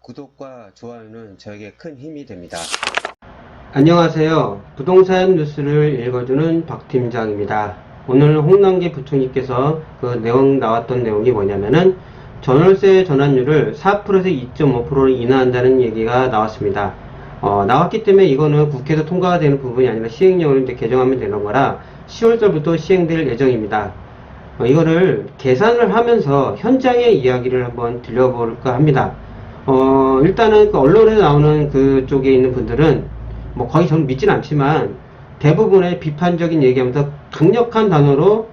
구독과 좋아요는 저에게 큰 힘이 됩니다. 안녕하세요. 부동산 뉴스를 읽어주는 박 팀장입니다. 오늘 홍남기 부총리께서 나왔던 내용이 뭐냐면은 전월세 전환율을 4%에서 2.5%로 인하한다는 얘기가 나왔습니다. 나왔기 때문에 이거는 국회에서 통과가 되는 부분이 아니라 시행령을 이제 개정하면 되는 거라 10월달부터 시행될 예정입니다. 이거를 계산을 하면서 현장의 이야기를 한번 들려볼까 합니다. 일단은 그 언론에 나오는 그쪽에 있는 분들은 뭐 거의 저는 믿지는 않지만 대부분의 비판적인 얘기하면서 강력한 단어로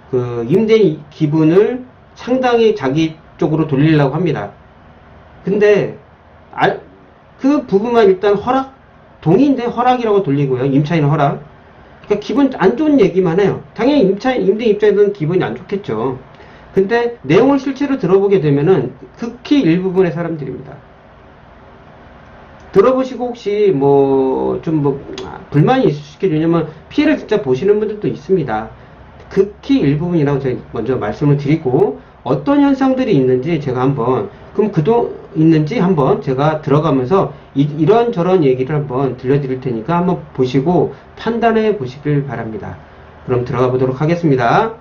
그 임대인 기분을 상당히 자기 쪽으로 돌리려고 합니다. 근데 그 부분만 일단 동의인데 허락이라고 돌리고요. 임차인 허락. 그러니까 기분 안 좋은 얘기만 해요. 당연히 임대 입장에서는 기분이 안 좋겠죠. 근데 내용을 실제로 들어보게 되면은 극히 일부분의 사람들입니다. 들어보시고 혹시 불만이 있을 수 있겠죠. 왜냐면 피해를 진짜 보시는 분들도 있습니다. 극히 일부분이라고 제가 먼저 말씀을 드리고 어떤 현상들이 있는지 제가 한번 있는지 한번 제가 들어가면서 이런저런 얘기를 한번 들려드릴 테니까 한번 보시고 판단해 보시길 바랍니다. 그럼 들어가 보도록 하겠습니다.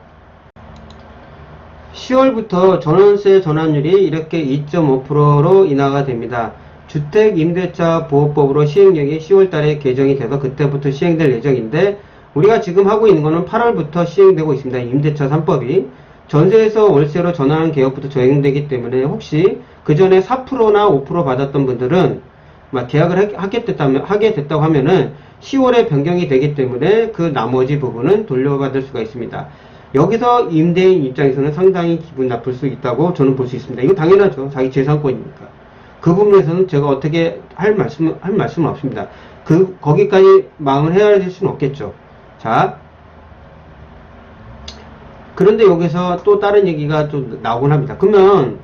10월부터 전월세 전환율이 이렇게 2.5%로 인하가 됩니다. 주택임대차 보호법으로 시행령이 10월달에 개정이 돼서 그때부터 시행될 예정인데 우리가 지금 하고 있는 거는 8월부터 시행되고 있습니다. 임대차 3법이 전세에서 월세로 전환하는 개혁부터 적용되기 때문에 혹시 그 전에 4%나 5% 받았던 분들은 계약을 하게 됐다고 하면은 10월에 변경이 되기 때문에 그 나머지 부분은 돌려받을 수가 있습니다. 여기서 임대인 입장에서는 상당히 기분 나쁠 수 있다고 저는 볼 수 있습니다. 이거 당연하죠. 자기 재산권이니까. 그 부분에서는 제가 어떻게 할 말씀은 없습니다. 거기까지 마음을 헤아릴 수는 없겠죠. 자. 그런데 여기서 또 다른 얘기가 좀 나오곤 합니다. 그러면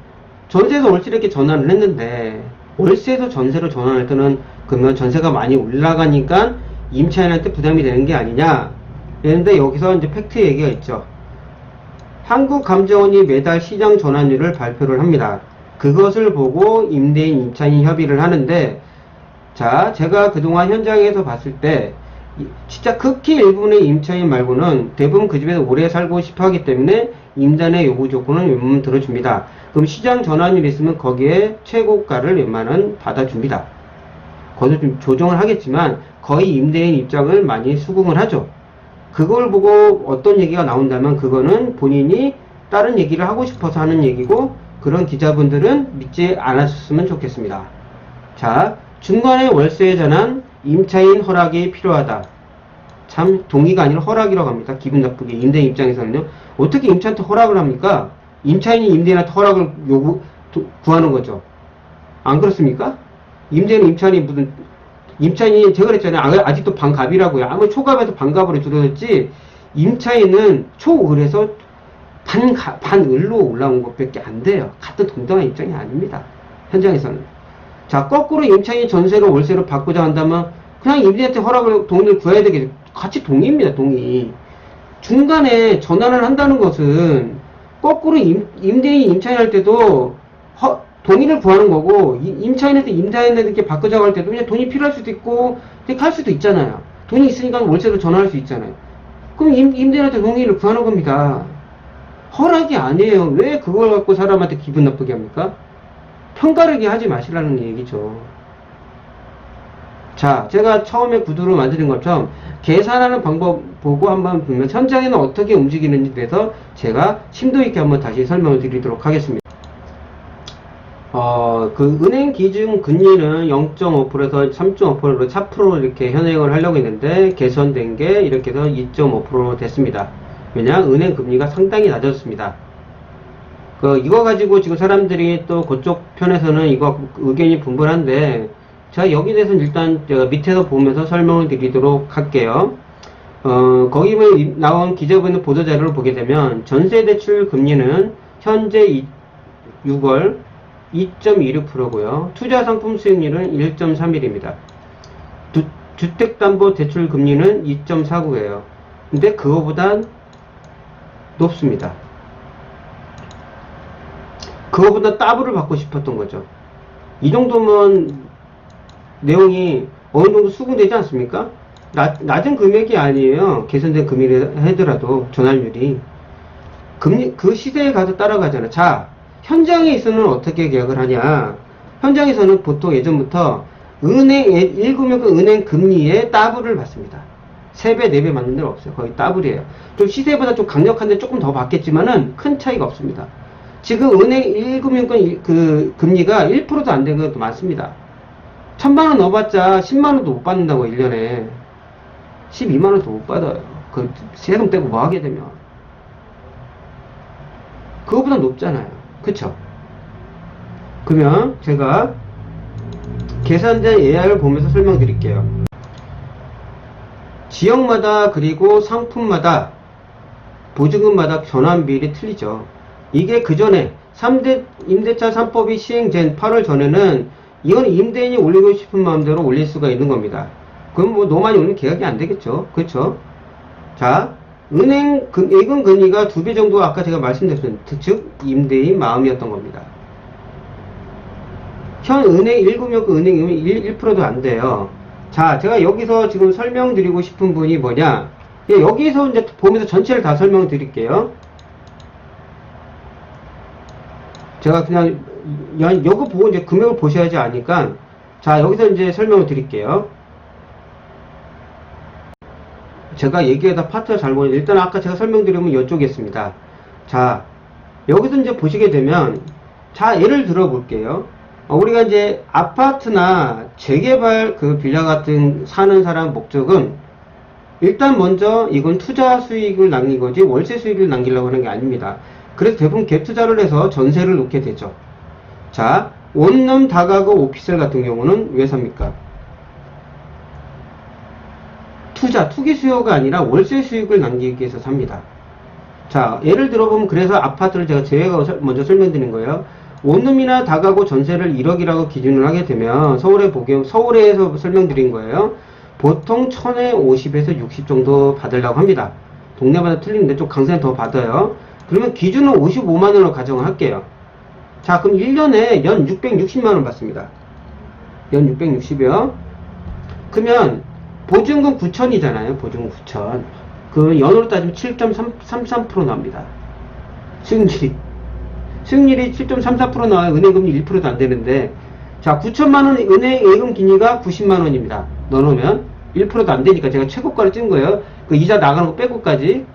전세에서 월세로 이렇게 전환을 했는데 월세에서 전세로 전환할 때는 그러면 전세가 많이 올라가니까 임차인한테 부담이 되는 게 아니냐. 그런데 여기서 이제 팩트 얘기가 있죠. 한국감정원이 매달 시장 전환율을 발표를 합니다. 그것을 보고 임대인 임차인 협의를 하는데 자, 제가 그동안 현장에서 봤을 때 진짜 극히 일부분의 임차인 말고는 대부분 그 집에서 오래 살고 싶어 하기 때문에 임단의 요구 조건을 웬만하면 들어줍니다. 그럼 시장 전환율이 있으면 거기에 최고가를 웬만하면 받아줍니다. 거기서 좀 조정을 하겠지만 거의 임대인 입장을 많이 수긍을 하죠. 그걸 보고 어떤 얘기가 나온다면 그거는 본인이 다른 얘기를 하고 싶어서 하는 얘기고 그런 기자분들은 믿지 않았으면 좋겠습니다. 자, 중간에 월세에 전환 임차인 허락이 필요하다. 참 동의가 아니라 허락이라고 합니다. 기분 나쁘게 임대인 입장에서는요. 어떻게 임차인한테 허락을 합니까? 임차인이 임대인한테 허락을 구하는 거죠. 안 그렇습니까? 임대인은 임차인이 제가 그랬잖아요. 아직도 반갑이라고요. 아무리 초갑에서 반갑으로 줄어들지 임차인은 초을에서 반을로 올라온 것밖에 안 돼요. 같은 동등한 입장이 아닙니다. 현장에서는. 자, 거꾸로 임차인이 전세로 월세로 바꾸자 한다면 그냥 임대인한테 동의를 구해야 되겠죠. 같이 동의입니다. 동의. 중간에 전환을 한다는 것은 거꾸로 임대인 임차인 할 때도 동의를 구하는 거고 임차인한테 임대인한테 바꾸자고 할 때도 그냥 돈이 필요할 수도 있고 그렇게 할 수도 있잖아요. 돈이 있으니까 월세로 전환할 수 있잖아요. 그럼 임대인한테 동의를 구하는 겁니다. 허락이 아니에요. 왜 그걸 갖고 사람한테 기분 나쁘게 합니까? 편가르게 하지 마시라는 얘기죠. 자, 제가 처음에 구두로 만드는 것처럼 계산하는 방법 보고 한번 보면 현장에는 어떻게 움직이는지 대해서 제가 심도 있게 한번 다시 설명을 드리도록 하겠습니다. 은행 기준 금리는 0.5%에서 3.5%로 4% 이렇게 현행을 하려고 했는데 개선된 게 이렇게 해서 2.5% 됐습니다. 왜냐? 은행 금리가 상당히 낮아졌습니다. 이거 가지고 지금 사람들이 또 그쪽 편에서는 이거 의견이 분분한데, 자, 여기 대해서는 일단 제가 밑에서 보면서 설명을 드리도록 할게요. 거기 나온 기재부의 보도자료를 보게 되면, 전세대출 금리는 현재 6월 2.26%고요. 투자상품 수익률은 1.31입니다. 주택담보대출 금리는 2.49예요. 근데 그거보단 높습니다. 그거보다 더블을 받고 싶었던 거죠. 이 정도면 내용이 어느 정도 수긍되지 않습니까? 낮은 금액이 아니에요. 개선된 금액이 하더라도 전환율이. 그 시대에 가서 따라가잖아. 자, 현장에 있어서는 어떻게 계약을 하냐. 현장에서는 보통 예전부터 은행, 1금융권 은행 금리에 따블을 받습니다. 3배, 4배 맞는 데는 없어요. 거의 따블이에요. 좀 시세보다 좀 강력한데 조금 더 받겠지만은 큰 차이가 없습니다. 지금 은행 1금융권 그 금리가 1%도 안 되는 것도 많습니다. 1000만원 넣어봤자 10만원도 못 받는다고 1년에. 12만원도 못 받아요. 그 세금 떼고 뭐 하게 되면. 그거보다 높잖아요. 그쵸? 그러면 제가 계산된 AR을 보면서 설명드릴게요. 지역마다 그리고 상품마다 보증금마다 전환비율이 틀리죠. 이게 그 전에 임대차 3법이 시행된 8월 전에는 이건 임대인이 올리고 싶은 마음대로 올릴 수가 있는 겁니다. 그럼 뭐 너무 많이 올리면 계약이 안 되겠죠. 그렇죠? 자, 은행 예금 금리가 2배 정도 아까 제가 말씀드렸습니다. 즉 임대인 마음이었던 겁니다. 현 은행 1금융권 은행이면 1%도 안 돼요. 자, 제가 여기서 지금 설명드리고 싶은 분이 뭐냐? 여기서 이제 보면서 전체를 다 설명드릴게요. 제가 그냥 이거 보고 이제 금액을 보셔야지 아니까. 자, 여기서 이제 설명을 드릴게요. 제가 얘기하다 파트가 잘못했는데 일단 아까 제가 설명드리면 이쪽에 있습니다. 자, 여기서 이제 보시게 되면, 자, 예를 들어 볼게요. 우리가 이제 아파트나 재개발 그 빌라 같은 사는 사람 목적은 일단 먼저 이건 투자 수익을 남긴 거지 월세 수익을 남기려고 하는 게 아닙니다. 그래서 대부분 갭 투자를 해서 전세를 놓게 되죠. 자, 원룸 다가구 오피스텔 같은 경우는 왜 삽니까? 투기 수요가 아니라 월세 수익을 남기기 위해서 삽니다. 자, 예를 들어보면 그래서 아파트를 제가 먼저 설명드린 거예요. 원룸이나 다가구 전세를 1억이라고 기준을 하게 되면 서울에서 설명드린 거예요. 보통 1000에 50에서 60 정도 받으려고 합니다. 동네마다 틀리는데 좀 강세는 더 받아요. 그러면 기준은 55만원으로 가정을 할게요. 자, 그럼 1년에 연 660만원 받습니다. 연 660이요. 그러면 보증금 9천이잖아요. 보증금 9천. 그 연으로 따지면 7.33% 나옵니다. 수익률이 7.34% 나와요. 은행금리 1%도 안 되는데. 자, 9천만원 은행 예금金利가 90만원입니다. 넣어놓으면 1%도 안 되니까 제가 최고가를 찍은 거예요. 그 이자 나가는 거 빼고까지.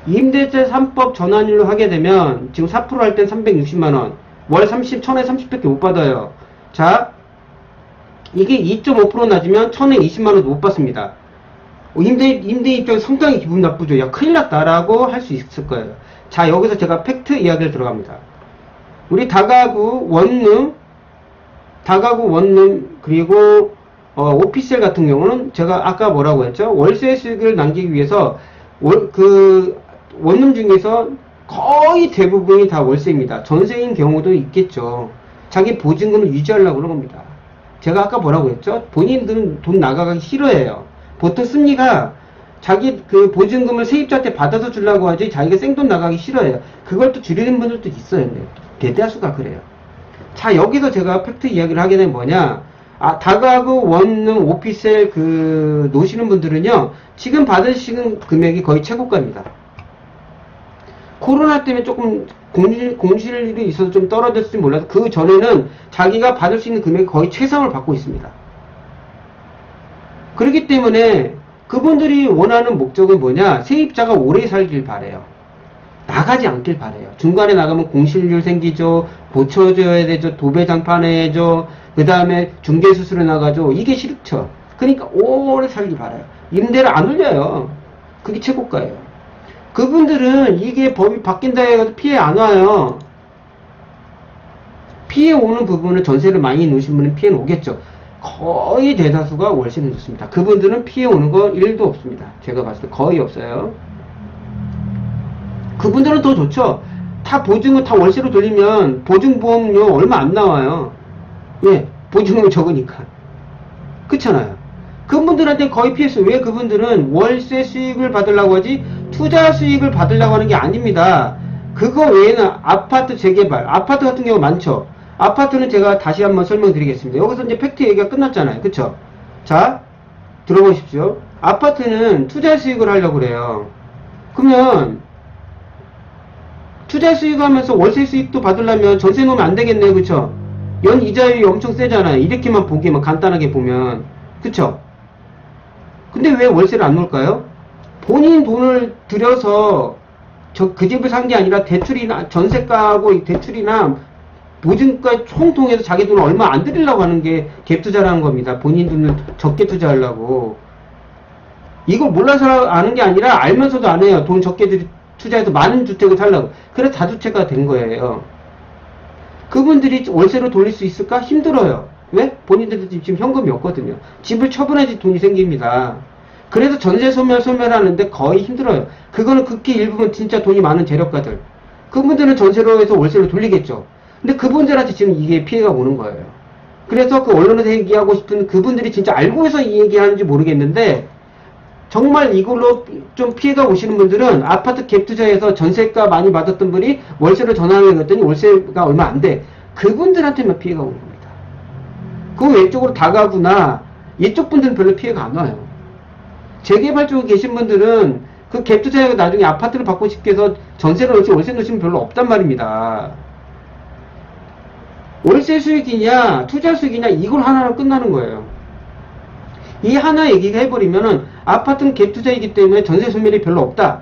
임대차 3법 전환율로 하게 되면 지금 4% 할 땐 360만원. 월 1000에 30밖에 못 받아요. 자, 이게 2.5% 낮으면 1000에 20만원도 못 받습니다. 임대인 입장에서 상당히 기분 나쁘죠. 야, 큰일 났다라고 할 수 있을 거예요. 자, 여기서 제가 팩트 이야기를 들어갑니다. 우리 다가구 원룸, 그리고 오피스텔 같은 경우는 제가 아까 뭐라고 했죠? 월세 수익을 남기기 위해서 원룸 중에서 거의 대부분이 다 월세입니다. 전세인 경우도 있겠죠. 자기 보증금을 유지하려고 그런 겁니다. 제가 아까 뭐라고 했죠? 본인들은 돈 나가기 싫어해요. 보통 승리가 자기 그 보증금을 세입자한테 받아서 주려고 하지 자기가 생돈 나가기 싫어해요. 그걸 또 줄이는 분들도 있어요. 대다수가 그래요. 자, 여기서 제가 팩트 이야기를 하게 되면 뭐냐? 다가구 원룸 오피스텔 놓으시는 분들은요, 지금 받으시는 금액이 거의 최고가입니다. 코로나 때문에 조금 공실이 있어서 좀 떨어졌을지 몰라도 그 전에는 자기가 받을 수 있는 금액이 거의 최상을 받고 있습니다. 그렇기 때문에 그분들이 원하는 목적은 뭐냐? 세입자가 오래 살길 바래요. 나가지 않길 바래요. 중간에 나가면 공실률 생기죠. 고쳐줘야 되죠. 도배장판해야죠. 그 다음에 중개수수료 나가죠. 이게 싫죠. 그러니까 오래 살길 바라요. 임대를 안 올려요. 그게 최고가예요. 그분들은 이게 법이 바뀐다 해가지고 피해 안 와요. 피해 오는 부분은 전세를 많이 놓으신 분은 피해는 오겠죠. 거의 대다수가 월세는 좋습니다. 그분들은 피해 오는 거 1도 없습니다. 제가 봤을 때 거의 없어요. 그분들은 더 좋죠. 다 보증을 다 월세로 돌리면 보증보험료 얼마 안 나와요. 예, 보증금이 적으니까. 그렇잖아요. 그분들한테 거의 피했어요. 왜? 그분들은 월세 수익을 받으려고 하지 투자 수익을 받으려고 하는 게 아닙니다. 그거 외에는 아파트 재개발, 아파트 같은 경우 많죠. 아파트는 제가 다시 한번 설명드리겠습니다. 여기서 이제 팩트 얘기가 끝났잖아요. 그쵸? 자, 들어보십시오. 아파트는 투자 수익을 하려고 그래요. 그러면 투자 수익 하면서 월세 수익도 받으려면 전세 놓으면 안 되겠네요. 그쵸? 연 이자율이 엄청 세잖아요. 이렇게만 보기만 간단하게 보면. 그쵸? 근데 왜 월세를 안 놓을까요? 본인 돈을 들여서 그 집을 산 게 아니라 대출이나 전세가하고 대출이나 보증가 총 통해서 자기 돈을 얼마 안 들이려고 하는 게 갭 투자라는 겁니다. 본인 돈을 적게 투자하려고. 이걸 몰라서 아는 게 아니라 알면서도 안 해요. 돈 적게 투자해서 많은 주택을 살려고. 그래서 다주택가 된 거예요. 그분들이 월세로 돌릴 수 있을까? 힘들어요. 왜? 본인들도 지금 현금이 없거든요. 집을 처분해야지 돈이 생깁니다. 그래서 전세 소멸하는데 거의 힘들어요. 그거는 극히 일부분 진짜 돈이 많은 재력가들. 그분들은 전세로 해서 월세로 돌리겠죠. 근데 그분들한테 지금 이게 피해가 오는 거예요. 그래서 그 언론에서 얘기하고 싶은 그분들이 진짜 알고 해서 이 얘기하는지 모르겠는데, 정말 이걸로 좀 피해가 오시는 분들은 아파트 갭 투자해서 전세가 많이 받았던 분이 월세로 전환을 했더니 월세가 얼마 안 돼. 그분들한테만 피해가 오는 겁니다. 그 왼쪽으로 다가구나 이쪽 분들은 별로 피해가 안 와요. 재개발 쪽에 계신 분들은 그 갭 투자해서 나중에 아파트를 받고 싶게 해서 전세를 넣지 월세 넣으시면 별로 없단 말입니다. 월세 수익이냐 투자 수익이냐 이걸 하나로 끝나는 거예요. 이 하나 얘기가 해버리면은 아파트는 갭 투자이기 때문에 전세 소멸이 별로 없다.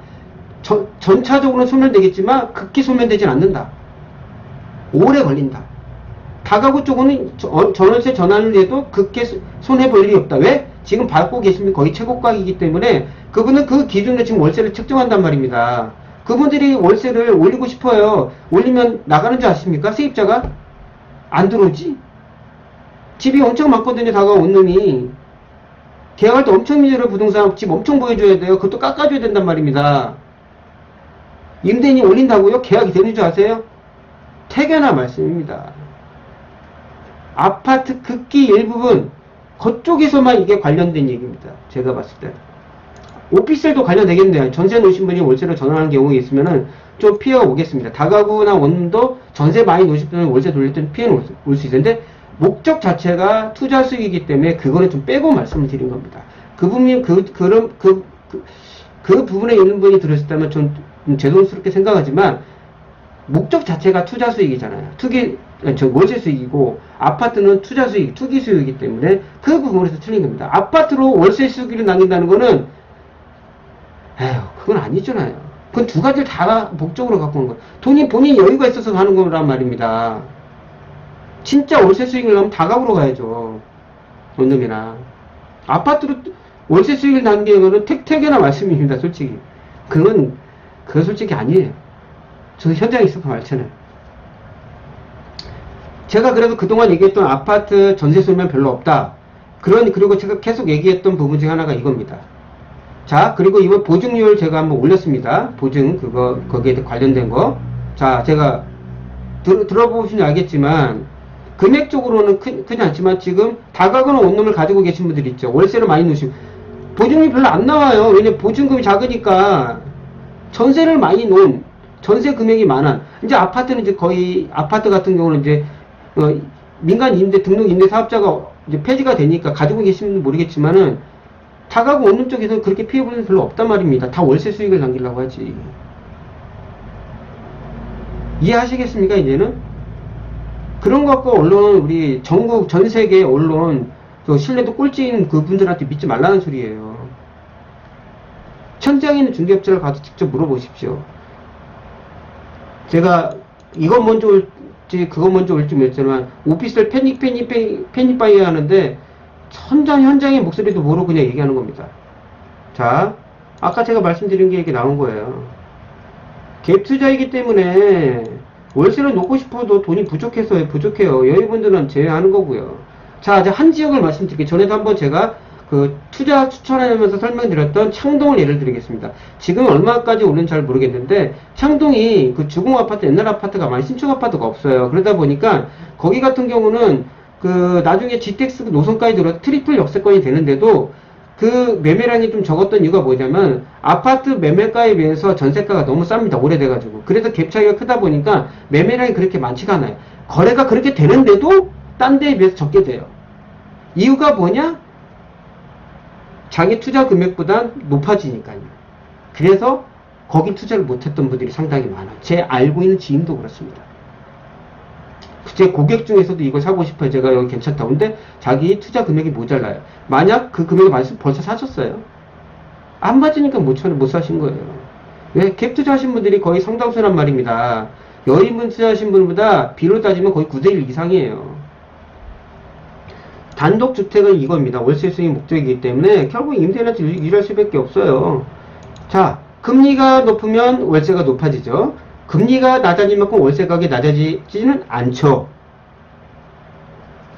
전차적으로는 소멸되겠지만 극히 소멸되진 않는다. 오래 걸린다. 다가구 쪽은 전월세 전환을 해도 극히 손해볼 일이 없다. 왜? 지금 받고 계시면 거의 최고가이기 때문에 그분은 그 기준으로 지금 월세를 측정한단 말입니다. 그분들이 월세를 올리고 싶어요. 올리면 나가는 줄 아십니까? 세입자가? 안 들어오지? 집이 엄청 많거든요. 다가온 놈이. 계약할 때 엄청 미져요. 부동산 집 엄청 보여줘야 돼요. 그것도 깎아줘야 된단 말입니다. 임대인이 올린다고요? 계약이 되는 줄 아세요? 태견한 말씀입니다. 아파트 극히 일부분 그쪽에서만 이게 관련된 얘기입니다. 제가 봤을 때. 오피스텔도 관련되겠네요. 전세 놓으신 분이 월세로 전환하는 경우가 있으면은 좀 피해가 오겠습니다. 다가구나 원룸도 전세 많이 놓으실 분은 월세 돌릴 때는 피해는 올 수 있는데, 목적 자체가 투자 수익이기 때문에 그거는 좀 빼고 말씀을 드린 겁니다. 그 부분이 그 부분에 있는 분이 들으셨다면 좀 죄송스럽게 생각하지만, 목적 자체가 투자 수익이잖아요. 월세 수익이고, 아파트는 투자 수익, 투기 수익이기 때문에 그 부분에서 틀린 겁니다. 아파트로 월세 수익을 남긴다는 거는, 그건 아니잖아요. 그건 두 가지를 다 목적으로 갖고 오는 거예요. 본인 여유가 있어서 하는 거란 말입니다. 진짜 월세 수익을 내면 다가구로 가야죠. 원룸이나. 아파트로 월세 수익을 남기는 거는 택견한 말씀입니다. 솔직히. 그건 솔직히 아니에요. 저 현장에 있어서 말잖아요. 제가 그래서 그동안 얘기했던 아파트 전세 수익은 별로 없다. 그리고 제가 계속 얘기했던 부분 중 하나가 이겁니다. 자, 그리고 이번 보증률 제가 한번 올렸습니다. 보증, 거기에 관련된 거. 자, 제가, 들어보시면 알겠지만, 금액적으로는 크지 않지만, 지금, 다가구는 원룸을 가지고 계신 분들 있죠. 월세를 많이 놓으시고, 보증이 별로 안 나와요. 왜냐면 보증금이 작으니까, 전세를 많이 놓은, 전세 금액이 많아. 이제 아파트는 이제 거의, 아파트 같은 경우는 이제, 민간 임대, 등록 임대 사업자가 이제 폐지가 되니까 가지고 계시는 분 모르겠지만은, 다가구 원룸 쪽에서는 그렇게 피해보는 게 별로 없단 말입니다. 다 월세 수익을 남기려고 하지. 이해하시겠습니까, 이제는? 그런 거 갖고 언론, 우리 전국, 전 세계 언론, 신뢰도 꼴찌인 그분들한테 믿지 말라는 소리예요. 현장에 있는 중개업체를 가서 직접 물어보십시오. 제가 이건 먼저 올지, 그건 먼저 올지 모르겠지만, 오피스텔 패닉바이 하는데, 현장의 목소리도 모르고 그냥 얘기하는 겁니다. 자, 아까 제가 말씀드린 게 이렇게 나온 거예요. 갭 투자이기 때문에 월세를 놓고 싶어도 돈이 부족해요. 여러분들은 제외하는 거고요. 자, 이제 한 지역을 말씀드릴게요. 전에도 한번 제가 그 투자 추천하면서 설명드렸던 창동을 예를 드리겠습니다. 지금 얼마까지 오는지 잘 모르겠는데, 창동이 그 주공 아파트, 옛날 아파트가 많이 신축 아파트가 없어요. 그러다 보니까 거기 같은 경우는 나중에 GTX 노선까지 들어서 트리플 역세권이 되는데도 그 매매량이 좀 적었던 이유가 뭐냐면, 아파트 매매가에 비해서 전세가가 너무 쌉니다. 오래돼가지고. 그래서 갭 차이가 크다 보니까 매매량이 그렇게 많지가 않아요. 거래가 그렇게 되는데도 딴 데에 비해서 적게 돼요. 이유가 뭐냐? 자기 투자 금액보다 높아지니까요. 그래서 거기 투자를 못했던 분들이 상당히 많아요. 제 알고 있는 지인도 그렇습니다. 제 고객 중에서도 이거 사고 싶어요. 제가 여기 괜찮다고. 근데 자기 투자 금액이 모자라요. 만약 그 금액이 많으면 벌써 사셨어요. 안 맞으니까 못 사신 거예요. 왜? 갭 투자하신 분들이 거의 상당수란 말입니다. 여인분 투자하신 분보다 비로 따지면 거의 9대1 이상이에요. 단독주택은 이겁니다. 월세 수익 목적이기 때문에 결국 임대인한테 유지할 수밖에 없어요. 자, 금리가 높으면 월세가 높아지죠. 금리가 낮아진 만큼 월세 가격이 낮아지지는 않죠.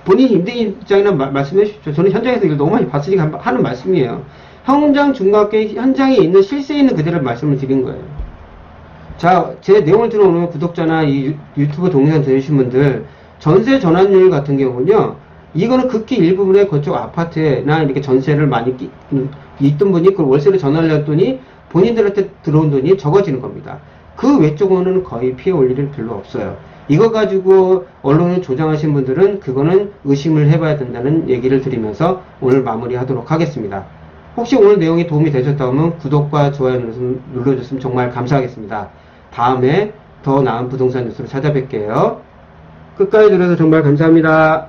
본인 임대인 입장이나 말씀해 주십시오. 저는 현장에서 이걸 너무 많이 봤으니까 하는 말씀이에요. 현장 중간계 현장에 있는 실세에 있는 그대로 말씀을 드린 거예요. 자, 제 내용을 들어오는 구독자나 이 유튜브 동영상 들으신 분들, 전세 전환율 같은 경우는요, 이거는 극히 일부분의 그쪽 아파트나 이렇게 전세를 많이 있던 분이 그 월세를 전환을 했더니 본인들한테 들어온 돈이 적어지는 겁니다. 그 외쪽으로는 거의 피해 올 일은 별로 없어요. 이거 가지고 언론을 조장하신 분들은 그거는 의심을 해봐야 된다는 얘기를 드리면서 오늘 마무리하도록 하겠습니다. 혹시 오늘 내용이 도움이 되셨다면 구독과 좋아요 눌러주시면 정말 감사하겠습니다. 다음에 더 나은 부동산 뉴스로 찾아뵐게요. 끝까지 들어서 정말 감사합니다.